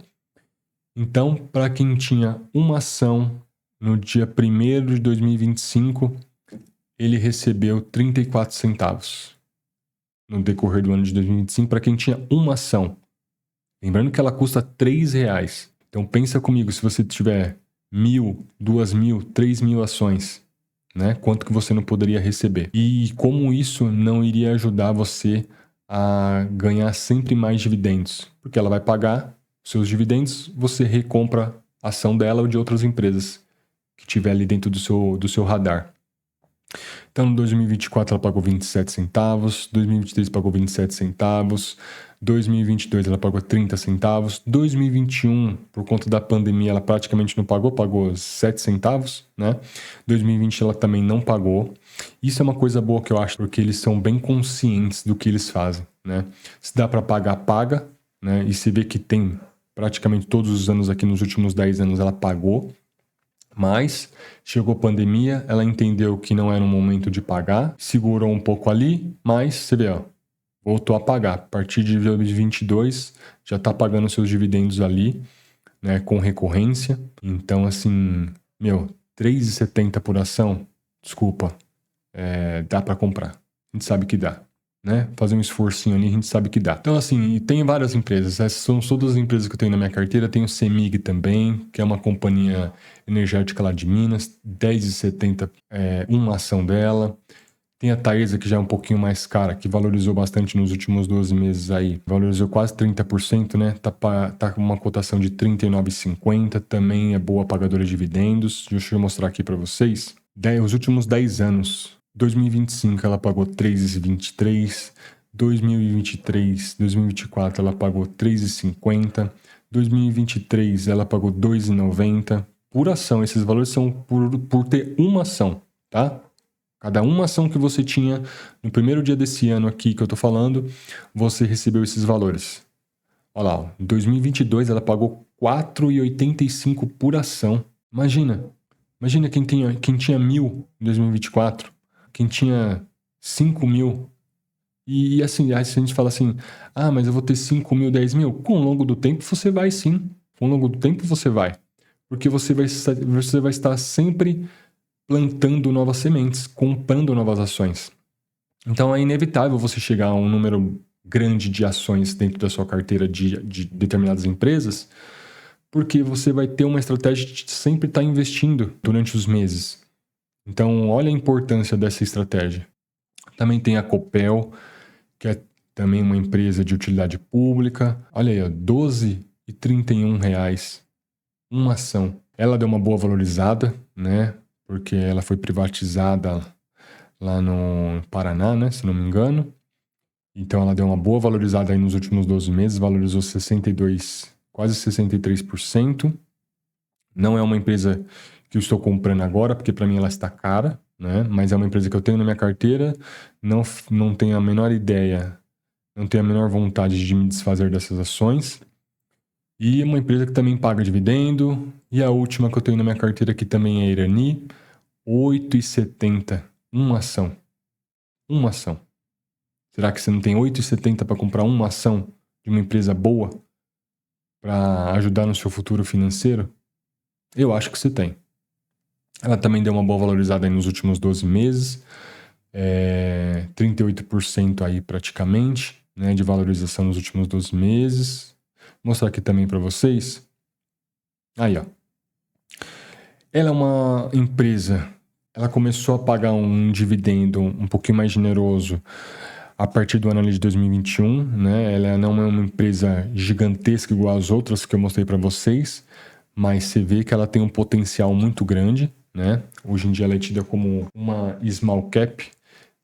Então, para quem tinha uma ação no dia 1º de 2025, ele recebeu 34 centavos no decorrer do ano de 2025 para quem tinha uma ação. Lembrando que ela custa R$3. Então pensa comigo, se você tiver 1.000, 2.000, 3.000 ações, né? Quanto que você não poderia receber? E como isso não iria ajudar você a ganhar sempre mais dividendos? Porque ela vai pagar seus dividendos, você recompra a ação dela ou de outras empresas que tiver ali dentro do seu radar. Então, em 2024 ela pagou 27 centavos, 2023 pagou 27 centavos, 2022 ela pagou 30 centavos, 2021, por conta da pandemia, ela praticamente não pagou 7 centavos, né? 2020 ela também não pagou. Isso é uma coisa boa que eu acho, porque eles são bem conscientes do que eles fazem, né? Se dá para pagar, paga, né? E se vê que tem praticamente todos os anos aqui, nos últimos 10 anos ela pagou. Mas chegou a pandemia, ela entendeu que não era um momento de pagar, segurou um pouco ali, mas você vê, ó, voltou a pagar. A partir de 2022 já está pagando seus dividendos ali, né, com recorrência. Então, assim, R$3,70 por ação, desculpa, dá para comprar. A gente sabe que dá. Né? Fazer um esforcinho ali, a gente sabe que dá. Então, assim, tem várias empresas. Essas são todas as empresas que eu tenho na minha carteira. Tem o CEMIG também, que é uma companhia energética lá de Minas. R$10,70 uma ação dela. Tem a Taesa, que já é um pouquinho mais cara, que valorizou bastante nos últimos 12 meses aí. Valorizou quase 30%, né? Tá com uma cotação de R$39,50. Também é boa pagadora de dividendos. Deixa eu mostrar aqui para vocês. Os últimos 10 anos. 2025 ela pagou 3,23, 2023, 2024 ela pagou 3,50, 2023 ela pagou 2,90 por ação. Esses valores são por ter uma ação, tá? Cada uma ação que você tinha no primeiro dia desse ano aqui que eu tô falando, você recebeu esses valores. Olha lá, em 2022 ela pagou 4,85 por ação. Imagina quem tinha 1.000 em 2024. Quem tinha 5.000. E assim, aí se a gente fala assim, mas eu vou ter 5.000, 10.000. Com o longo do tempo você vai sim. Com o longo do tempo você vai. Porque você vai estar sempre plantando novas sementes, comprando novas ações. Então é inevitável você chegar a um número grande de ações dentro da sua carteira de determinadas empresas, porque você vai ter uma estratégia de sempre estar investindo durante os meses. Então, olha a importância dessa estratégia. Também tem a Copel, que é também uma empresa de utilidade pública. Olha aí, R$12,31 uma ação. Ela deu uma boa valorizada, né? Porque ela foi privatizada lá no Paraná, né? Se não me engano. Então, ela deu uma boa valorizada aí nos últimos 12 meses. Valorizou 62, quase 63%. Não é uma empresa que eu estou comprando agora, porque para mim ela está cara, né? Mas é uma empresa que eu tenho na minha carteira, não tenho a menor ideia, não tenho a menor vontade de me desfazer dessas ações. E é uma empresa que também paga dividendo. E a última que eu tenho na minha carteira aqui também é a Irani, R$8,70 uma ação. Uma ação. Será que você não tem R$8,70 para comprar uma ação de uma empresa boa para ajudar no seu futuro financeiro? Eu acho que você tem. Ela também deu uma boa valorizada aí nos últimos 12 meses, 38% aí praticamente, né, de valorização nos últimos 12 meses. Vou mostrar aqui também para vocês. Aí, ó. Ela é uma empresa, ela começou a pagar um dividendo um pouquinho mais generoso a partir do ano ali de 2021, né? Ela não é uma empresa gigantesca igual as outras que eu mostrei para vocês, mas você vê que ela tem um potencial muito grande, né? Hoje em dia ela é tida como uma small cap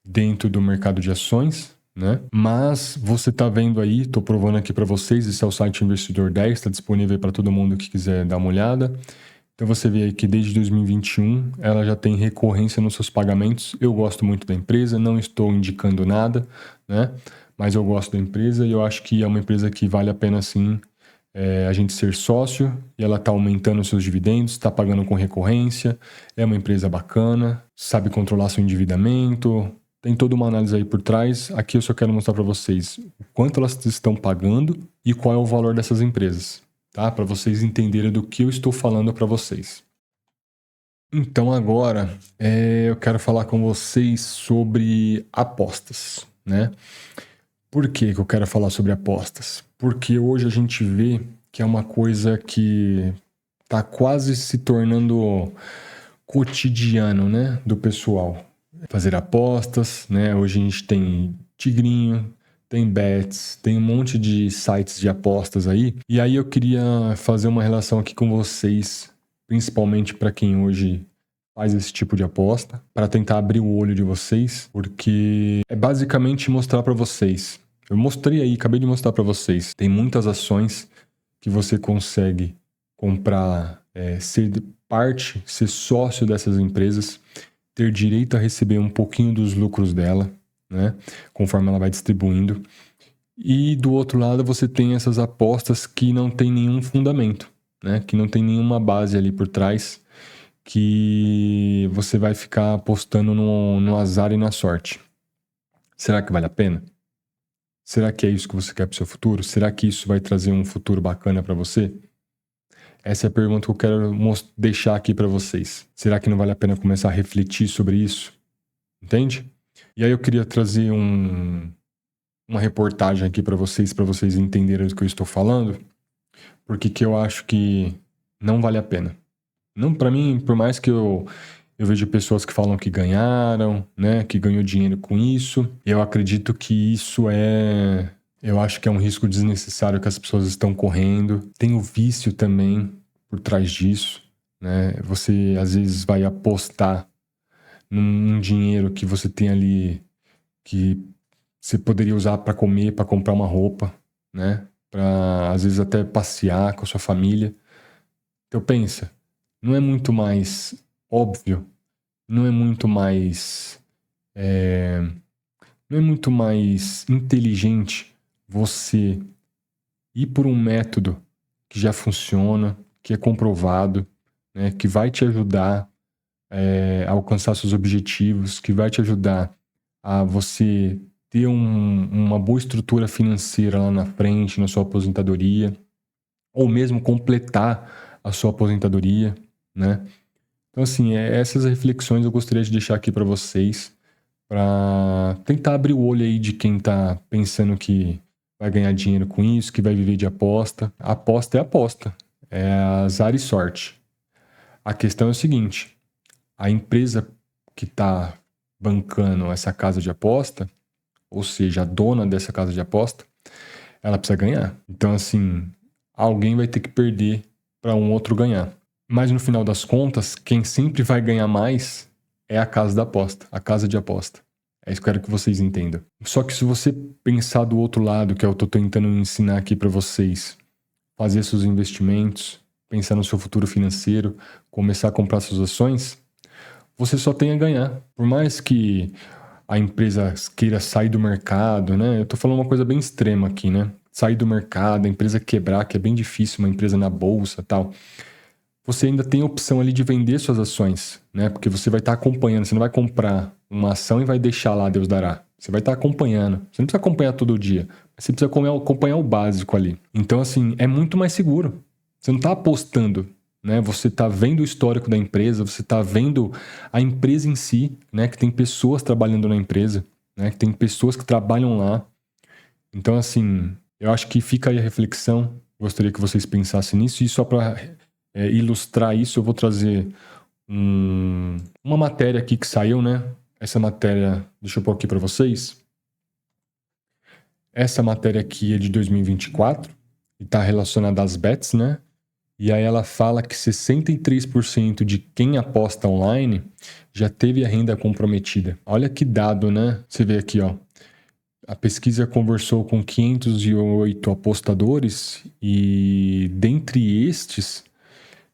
dentro do mercado de ações, né? Mas você tá vendo aí, tô provando aqui para vocês, esse é o site Investidor 10, está disponível para todo mundo que quiser dar uma olhada. Então você vê aí que desde 2021 ela já tem recorrência nos seus pagamentos. Eu gosto muito da empresa, não estou indicando nada, né? Mas eu gosto da empresa e eu acho que é uma empresa que vale a pena sim a gente ser sócio, e ela está aumentando os seus dividendos, está pagando com recorrência, é uma empresa bacana, sabe controlar seu endividamento, tem toda uma análise aí por trás. Aqui eu só quero mostrar para vocês o quanto elas estão pagando e qual é o valor dessas empresas, tá? Para vocês entenderem do que eu estou falando para vocês. Então agora eu quero falar com vocês sobre apostas, né? Por que eu quero falar sobre apostas? Porque hoje a gente vê que é uma coisa que está quase se tornando cotidiano, né, do pessoal. Fazer apostas, né? Hoje a gente tem Tigrinho, tem Bets, tem um monte de sites de apostas aí. E aí eu queria fazer uma relação aqui com vocês, principalmente para quem hoje faz esse tipo de aposta, para tentar abrir o olho de vocês, porque é basicamente mostrar para vocês. Eu mostrei aí, acabei de mostrar para vocês. Tem muitas ações que você consegue comprar, ser parte, ser sócio dessas empresas, ter direito a receber um pouquinho dos lucros dela, né? Conforme ela vai distribuindo. E do outro lado você tem essas apostas que não tem nenhum fundamento, né? Que não tem nenhuma base ali por trás, que você vai ficar apostando no azar e na sorte. Será que vale a pena? Será que é isso que você quer para o seu futuro? Será que isso vai trazer um futuro bacana para você? Essa é a pergunta que eu quero deixar aqui para vocês. Será que não vale a pena começar a refletir sobre isso? Entende? E aí eu queria trazer uma reportagem aqui para vocês entenderem do que eu estou falando, porque que eu acho que não vale a pena. Não, para mim, por mais que eu vejo pessoas que falam que ganharam, né, que ganhou dinheiro com isso, eu acredito que isso eu acho que é um risco desnecessário que as pessoas estão correndo. Tem o vício também por trás disso, né? Você às vezes vai apostar num dinheiro que você tem ali que você poderia usar para comer, para comprar uma roupa, né? Para às vezes até passear com a sua família. Então pensa, não é muito mais óbvio, não é muito mais não é muito mais inteligente você ir por um método que já funciona, que é comprovado, né, que vai te ajudar a alcançar seus objetivos, que vai te ajudar a você ter uma boa estrutura financeira lá na frente, na sua aposentadoria, ou mesmo completar a sua aposentadoria, né? Então, assim, essas reflexões eu gostaria de deixar aqui para vocês, para tentar abrir o olho aí de quem tá pensando que vai ganhar dinheiro com isso, que vai viver de aposta. Aposta é aposta, é azar e sorte. A questão é o seguinte, a empresa que está bancando essa casa de aposta, ou seja, a dona dessa casa de aposta, ela precisa ganhar. Então, assim, alguém vai ter que perder para um outro ganhar. Mas no final das contas, quem sempre vai ganhar mais é a casa da aposta, a casa de aposta. É isso que eu quero que vocês entendam. Só que se você pensar do outro lado, que eu tô tentando ensinar aqui para vocês, fazer seus investimentos, pensar no seu futuro financeiro, começar a comprar suas ações, você só tem a ganhar. Por mais que a empresa queira sair do mercado, né? Eu tô falando uma coisa bem extrema aqui, né? Sair do mercado, a empresa quebrar, que é bem difícil, uma empresa na bolsa e tal. Você ainda tem a opção ali de vender suas ações, né? Porque você vai estar acompanhando, você não vai comprar uma ação e vai deixar lá, Deus dará. Você vai estar acompanhando. Você não precisa acompanhar todo dia, mas você precisa acompanhar o básico ali. Então, assim, é muito mais seguro. Você não está apostando, né? Você está vendo o histórico da empresa, você está vendo a empresa em si, né? Que tem pessoas trabalhando na empresa, né? Que tem pessoas que trabalham lá. Então, assim, eu acho que fica aí a reflexão. Gostaria que vocês pensassem nisso. E só para ilustrar isso, eu vou trazer uma matéria aqui que saiu, né? Essa matéria, deixa eu pôr aqui para vocês. Essa matéria aqui é de 2024 e está relacionada às bets, né? E aí ela fala que 63% de quem aposta online já teve a renda comprometida. Olha que dado, né? Você vê aqui, ó. A pesquisa conversou com 508 apostadores e dentre estes,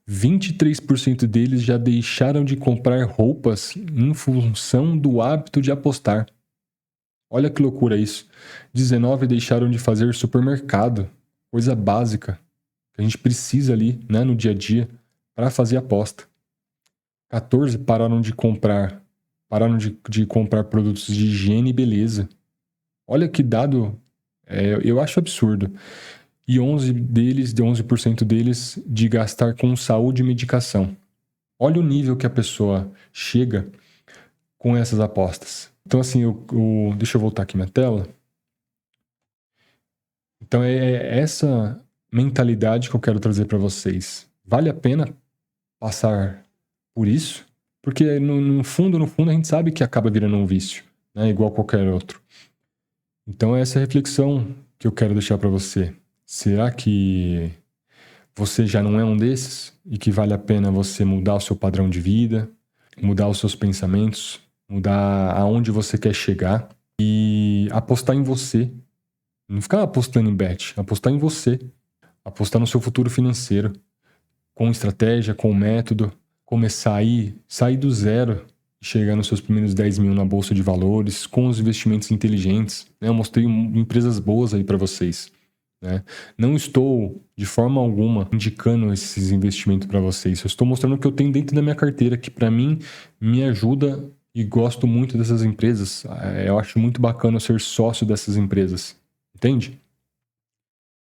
23% deles já deixaram de comprar roupas em função do hábito de apostar. Olha que loucura isso. 19 deixaram de fazer supermercado, coisa básica que a gente precisa ali, né, no dia a dia para fazer aposta. 14 pararam de comprar produtos de higiene e beleza. Olha que dado, eu acho absurdo. E 11% deles de gastar com saúde e medicação. Olha o nível que a pessoa chega com essas apostas. Então, assim, deixa eu voltar aqui minha tela. Então, é essa mentalidade que eu quero trazer para vocês. Vale a pena passar por isso? Porque, no fundo, a gente sabe que acaba virando um vício, né? Igual qualquer outro. Então, é essa reflexão que eu quero deixar para você. Será que você já não é um desses? E que vale a pena você mudar o seu padrão de vida, mudar os seus pensamentos, mudar aonde você quer chegar e apostar em você. Não ficar apostando em bet, apostar em você. Apostar no seu futuro financeiro. Com estratégia, com método. Começar aí, sair do zero e chegar nos seus primeiros 10 mil na bolsa de valores, com os investimentos inteligentes. Eu mostrei empresas boas aí para vocês. Né? Não estou, de forma alguma, indicando esses investimentos para vocês. Eu estou mostrando o que eu tenho dentro da minha carteira, que para mim me ajuda e gosto muito dessas empresas. Eu acho muito bacana ser sócio dessas empresas. Entende?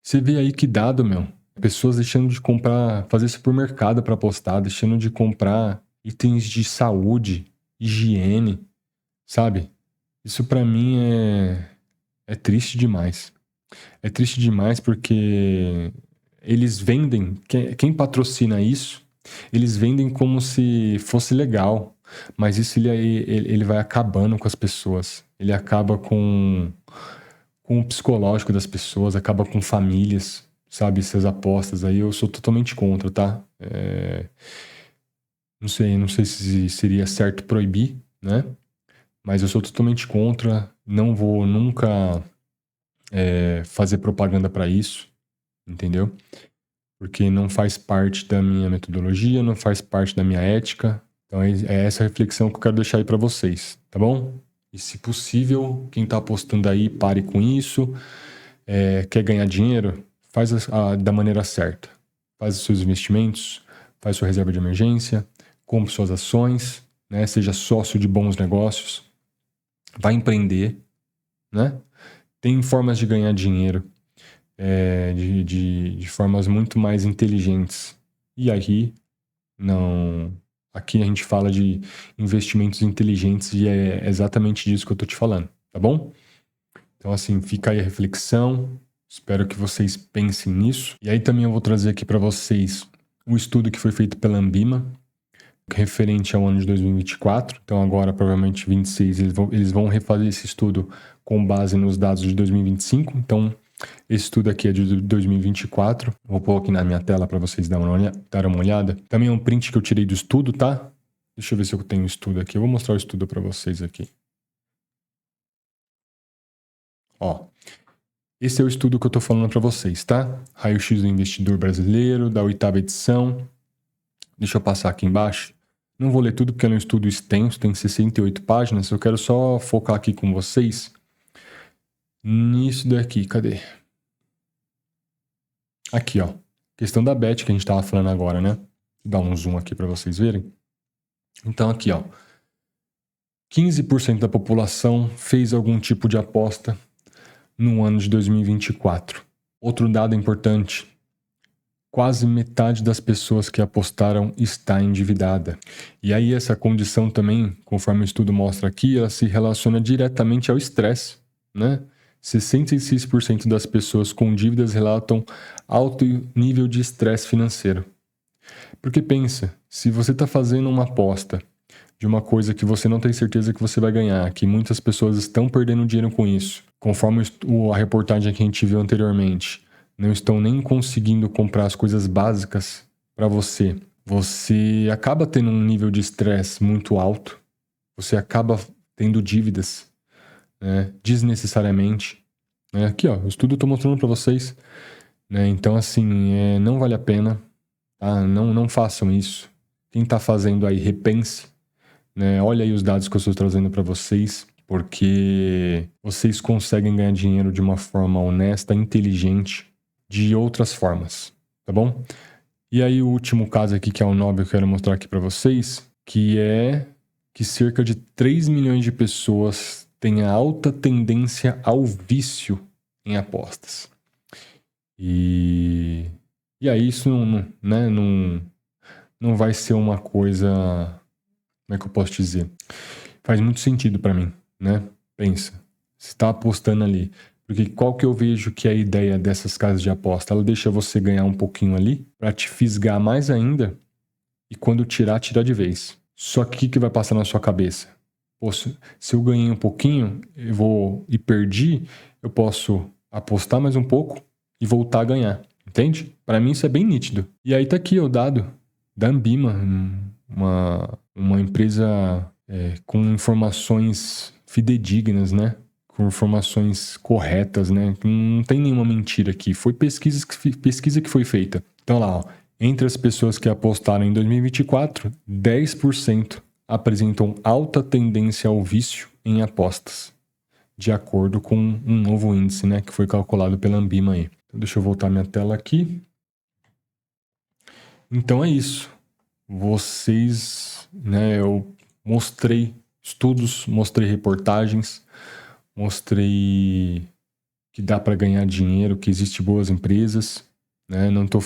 Você vê aí que dado, meu. Pessoas deixando de comprar, fazer supermercado para apostar, deixando de comprar itens de saúde, higiene, sabe? Isso para mim é triste demais. É triste demais porque eles vendem, quem patrocina isso, eles vendem como se fosse legal, mas isso ele vai acabando com as pessoas. Ele acaba com o psicológico das pessoas, acaba com famílias, sabe? Essas apostas aí eu sou totalmente contra, tá? Não sei se seria certo proibir, né? Mas eu sou totalmente contra, não vou nunca fazer propaganda para isso, entendeu? Porque não faz parte da minha metodologia, não faz parte da minha ética. Então é essa reflexão que eu quero deixar aí para vocês, tá bom? E se possível, quem tá apostando aí, pare com isso. Quer ganhar dinheiro? Faz da maneira certa. Faz os seus investimentos, faz sua reserva de emergência, compre suas ações, né? Seja sócio de bons negócios. Vai empreender, né? Tem formas de ganhar dinheiro de formas muito mais inteligentes. E aí, não... Aqui a gente fala de investimentos inteligentes e é exatamente disso que eu tô te falando, tá bom? Então, assim, fica aí a reflexão. Espero que vocês pensem nisso. E aí também eu vou trazer aqui para vocês um estudo que foi feito pela Ambima, referente ao ano de 2024. Então, agora, provavelmente, 26, eles vão refazer esse estudo com base nos dados de 2025. Então, esse estudo aqui é de 2024. Vou pôr aqui na minha tela para vocês darem uma olhada. Também é um print que eu tirei do estudo, tá? Deixa eu ver se eu tenho o estudo aqui. Eu vou mostrar o estudo para vocês aqui. Ó, esse é o estudo que eu tô falando para vocês, tá? Raio-X do investidor brasileiro, da 8ª edição. Deixa eu passar aqui embaixo. Não vou ler tudo porque é um estudo extenso, tem 68 páginas. Eu quero só focar aqui com vocês nisso daqui. Cadê? Aqui, ó. Questão da bet que a gente tava falando agora, né? Vou dar um zoom aqui para vocês verem. Então, aqui, ó. 15% da população fez algum tipo de aposta no ano de 2024. Outro dado importante. Quase metade das pessoas que apostaram está endividada. E aí essa condição também, conforme o estudo mostra aqui, ela se relaciona diretamente ao estresse, né? 66% das pessoas com dívidas relatam alto nível de estresse financeiro. Porque pensa, se você está fazendo uma aposta de uma coisa que você não tem certeza que você vai ganhar, que muitas pessoas estão perdendo dinheiro com isso, conforme a reportagem que a gente viu anteriormente, não estão nem conseguindo comprar as coisas básicas para você, você acaba tendo um nível de estresse muito alto, você acaba tendo dívidas, né, desnecessariamente. Aqui, ó, o estudo eu tô mostrando para vocês, né? Então, assim, não vale a pena, tá? Não façam isso. Quem tá fazendo aí, repense, né? Olha aí os dados que eu estou trazendo para vocês, porque vocês conseguem ganhar dinheiro de uma forma honesta, inteligente, de outras formas, tá bom? E aí o último caso aqui, que é o Nobel, que eu quero mostrar aqui para vocês, que é que cerca de 3 milhões de pessoas têm a alta tendência ao vício em apostas. E aí isso não vai ser uma coisa, como é que eu posso dizer? Faz muito sentido para mim, né? Pensa, você está apostando ali. Porque qual que eu vejo que é a ideia dessas casas de aposta? Ela deixa você ganhar um pouquinho ali para te fisgar mais ainda e quando tirar de vez. Só que o que vai passar na sua cabeça? Pô, se eu ganhei um pouquinho e perdi, eu posso apostar mais um pouco e voltar a ganhar. Entende? Para mim isso é bem nítido. E aí tá aqui o dado da Ambima, uma empresa com informações fidedignas, né? Com informações corretas, né? Não tem nenhuma mentira aqui. Foi pesquisa que foi feita. Então lá, ó, entre as pessoas que apostaram em 2024, 10% apresentam alta tendência ao vício em apostas, de acordo com um novo índice, né? Que foi calculado pela Ambima aí. Então, deixa eu voltar minha tela aqui. Então é isso. Vocês, né? Eu mostrei estudos, mostrei reportagens, mostrei que dá para ganhar dinheiro, que existem boas empresas, né? Não tô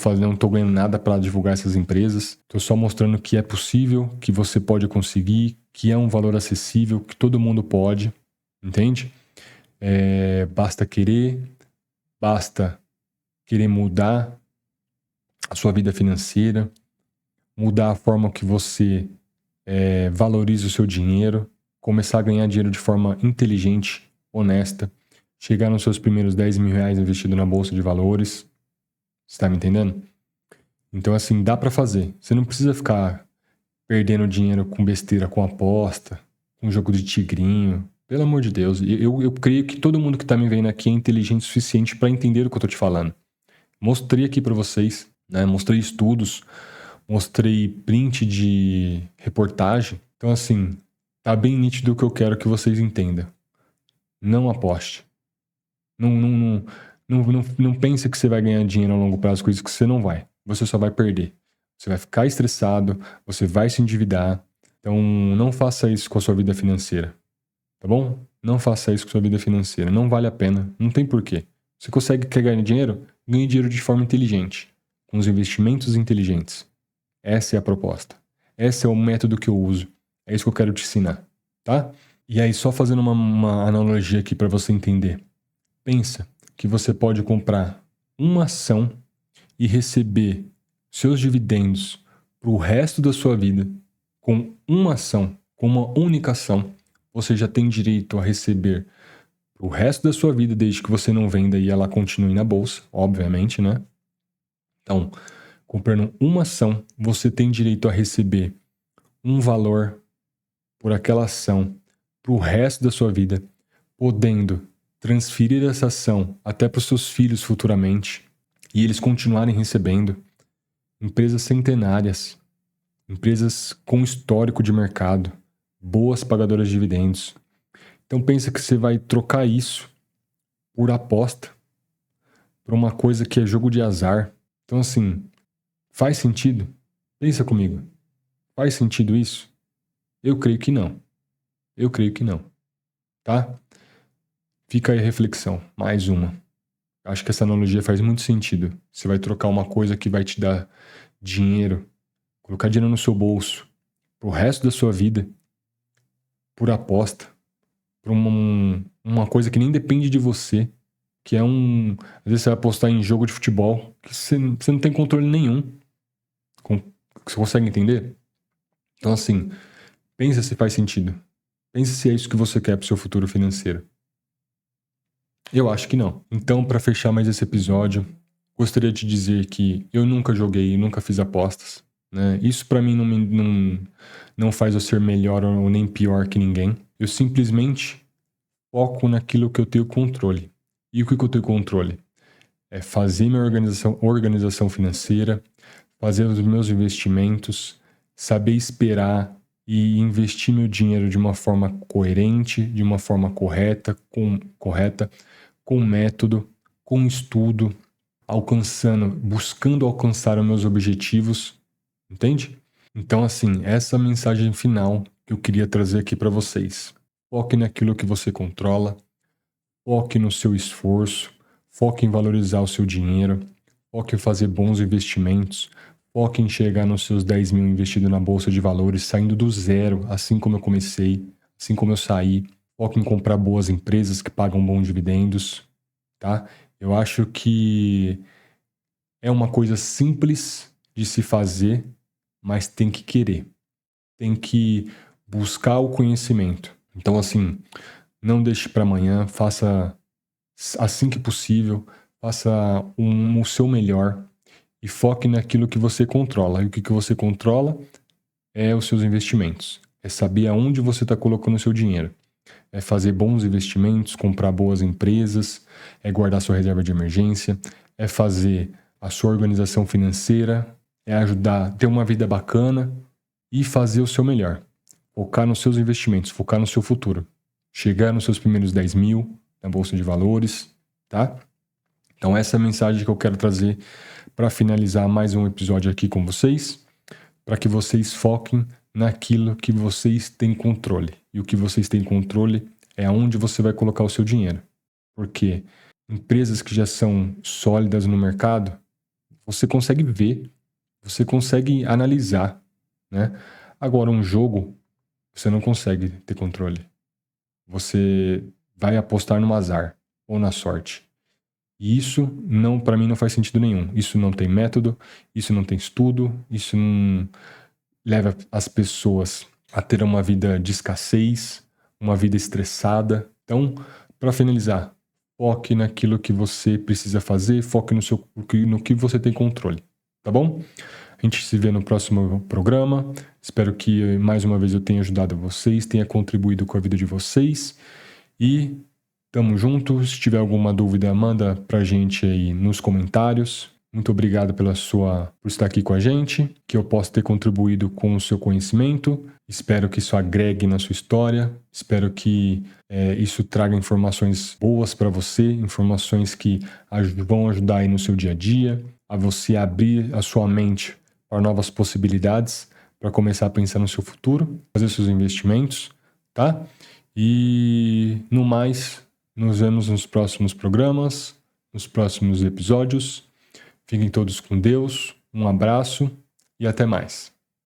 ganhando nada para divulgar essas empresas. Tô só mostrando que é possível, que você pode conseguir, que é um valor acessível, que todo mundo pode, entende? Basta querer mudar a sua vida financeira, mudar a forma que você valoriza o seu dinheiro, começar a ganhar dinheiro de forma inteligente, honesta, chegar nos seus primeiros 10 mil reais investido na bolsa de valores. Você tá me entendendo? Então, assim, dá pra fazer. Você não precisa ficar perdendo dinheiro com besteira, com aposta, com jogo de tigrinho. Pelo amor de Deus. Eu creio que todo mundo que tá me vendo aqui é inteligente o suficiente pra entender o que eu tô te falando. Mostrei aqui pra vocês, né? Mostrei estudos, mostrei print de reportagem. Então, assim, tá bem nítido o que eu quero que vocês entendam. Não aposte. Não pense que você vai ganhar dinheiro a longo prazo com isso, que você não vai. Você só vai perder. Você vai ficar estressado, você vai se endividar. Então, não faça isso com a sua vida financeira. Tá bom? Não faça isso com a sua vida financeira. Não vale a pena. Não tem porquê. Você quer ganhar dinheiro? Ganhe dinheiro de forma inteligente. Com os investimentos inteligentes. Essa é a proposta. Esse é o método que eu uso. É isso que eu quero te ensinar. Tá? E aí, só fazendo uma analogia aqui para você entender. Pensa que você pode comprar uma ação e receber seus dividendos para o resto da sua vida com uma ação, com uma única ação. Você já tem direito a receber para o resto da sua vida, desde que você não venda e ela continue na bolsa, obviamente, né? Então, comprando uma ação, você tem direito a receber um valor por aquela ação para o resto da sua vida, podendo transferir essa ação até para os seus filhos futuramente e eles continuarem recebendo. Empresas centenárias, empresas com histórico de mercado, boas pagadoras de dividendos. Então pensa que você vai trocar isso por aposta, por uma coisa que é jogo de azar. Então assim, faz sentido? Pensa comigo. Faz sentido isso? Eu creio que não. Eu creio que não. Tá? Fica aí a reflexão. Mais uma. Acho que essa analogia faz muito sentido. Você vai trocar uma coisa que vai te dar dinheiro, colocar dinheiro no seu bolso pro resto da sua vida, por aposta. para uma coisa que nem depende de você, que é às vezes você vai apostar em jogo de futebol que você não tem controle nenhum. Você consegue entender? Então, assim, pensa se faz sentido. Pensa se é isso que você quer pro seu futuro financeiro. Eu acho que não. Então, para fechar mais esse episódio, gostaria de dizer que eu nunca joguei, nunca fiz apostas, né? Isso para mim não faz eu ser melhor ou nem pior que ninguém. Eu simplesmente foco naquilo que eu tenho controle. E o que eu tenho controle? É fazer minha organização financeira, fazer os meus investimentos, saber esperar e investir meu dinheiro de uma forma coerente, de uma forma correta, com método, com estudo, buscando alcançar os meus objetivos, entende? Então, assim, essa é a mensagem final que eu queria trazer aqui para vocês. Foque naquilo que você controla, foque no seu esforço, foque em valorizar o seu dinheiro, foque em fazer bons investimentos, foque em chegar nos seus 10 mil investidos na Bolsa de Valores, saindo do zero, assim como eu comecei, assim como eu saí. Foque em comprar boas empresas que pagam bons dividendos, tá? Eu acho que é uma coisa simples de se fazer, mas tem que querer. Tem que buscar o conhecimento. Então, assim, não deixe para amanhã, faça assim que possível, faça o seu melhor e foque naquilo que você controla. E o que você controla é os seus investimentos. É saber aonde você está colocando o seu dinheiro. É fazer bons investimentos, comprar boas empresas, é guardar sua reserva de emergência, é fazer a sua organização financeira, é ajudar a ter uma vida bacana e fazer o seu melhor. Focar nos seus investimentos, focar no seu futuro. Chegar nos seus primeiros 10 mil na Bolsa de Valores, tá? Então essa é a mensagem que eu quero trazer para finalizar mais um episódio aqui com vocês, para que vocês foquem naquilo que vocês têm controle. E o que vocês têm controle é aonde você vai colocar o seu dinheiro. Porque empresas que já são sólidas no mercado, você consegue ver, você consegue analisar, né? Agora, um jogo, você não consegue ter controle. Você vai apostar no azar ou na sorte. E isso, para mim, não faz sentido nenhum. Isso não tem método, isso não tem estudo, isso não leva as pessoas a ter uma vida de escassez, uma vida estressada. Então, para finalizar, foque naquilo que você precisa fazer, foque no que você tem controle, tá bom? A gente se vê no próximo programa. Espero que mais uma vez eu tenha ajudado vocês, tenha contribuído com a vida de vocês. E tamo junto. Se tiver alguma dúvida, manda pra gente aí nos comentários. Muito obrigado por estar aqui com a gente, que eu possa ter contribuído com o seu conhecimento. Espero que isso agregue na sua história. Espero que isso traga informações boas para você, informações que vão ajudar aí no seu dia a dia, a você abrir a sua mente para novas possibilidades, para começar a pensar no seu futuro, fazer seus investimentos, tá? E no mais, nos vemos nos próximos programas, nos próximos episódios. Fiquem todos com Deus, um abraço e até mais.